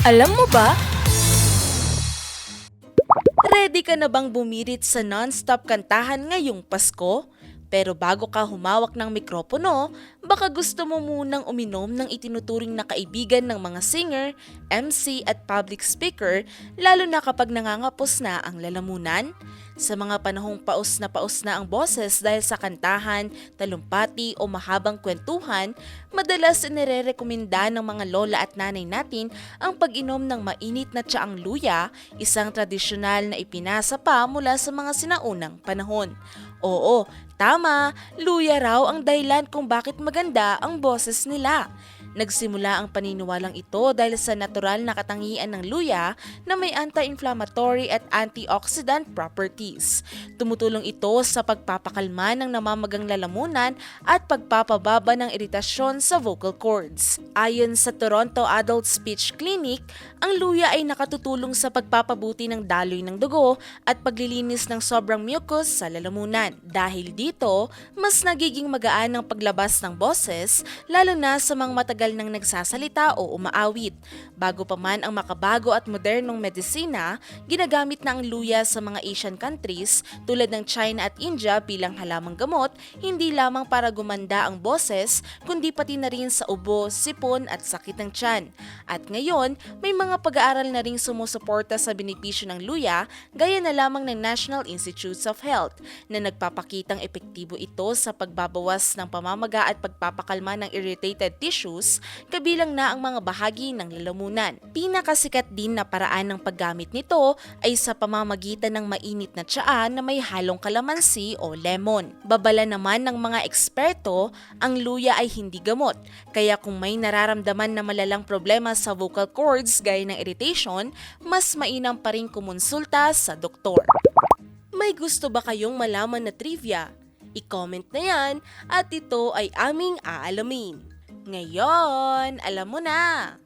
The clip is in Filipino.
Alam mo ba? Ready ka na bang bumirit sa non-stop kantahan ngayong Pasko? Pero bago ka humawak ng mikropono, baka gusto mo munang uminom ng itinuturing na kaibigan ng mga singer, MC at public speaker, lalo na kapag nangangapos na ang lalamunan? Sa mga panahong paus na ang boses dahil sa kantahan, talumpati o mahabang kwentuhan, madalas inirerekomenda ng mga lola at nanay natin ang pag-inom ng mainit na tsaang luya, isang tradisyonal na ipinasa pa mula sa mga sinaunang panahon. Oo, tama, luya raw ang dahilan kung bakit maganda ang boses nila. Nagsimula ang paniniwalang ito dahil sa natural na katangian ng luya na may anti-inflammatory at antioxidant properties. Tumutulong ito sa pagpapakalma ng namamagang lalamunan at pagpapababa ng iritasyon sa vocal cords. Ayon sa Toronto Adult Speech Clinic, ang luya ay nakatutulong sa pagpapabuti ng daloy ng dugo at paglilinis ng sobrang mucus sa lalamunan. Dahil dito, mas nagiging magaan ang paglabas ng boses, lalo na sa mga matagal nang nagsasalita o umaawit. Bago pa man ang makabago at modernong medisina, ginagamit na ang luya sa mga Asian countries tulad ng China at India bilang halamang gamot, hindi lamang para gumanda ang boses, kundi pati na rin sa ubo, sipon at sakit ng tiyan. At ngayon, may mga pag-aaral na ring sumusuporta sa benepisyo ng luya, gaya na lamang ng National Institutes of Health, na nagpapakitang epektibo ito sa pagbabawas ng pamamaga at pagpapakalma ng irritated tissues, kabilang na ang mga bahagi ng lalamunan. Pinakasikat din na paraan ng paggamit nito ay sa pamamagitan ng mainit na tsaa na may halong kalamansi o lemon. Babala naman ng mga eksperto, ang luya ay hindi gamot, kaya kung may nararamdaman na malalang problema sa vocal cords gaya ng irritation, mas mainam pa rin kumonsulta sa doktor. May gusto ba kayong malaman na trivia? I-comment na yan at ito ay aming aalamin. Ngayon, alam mo na!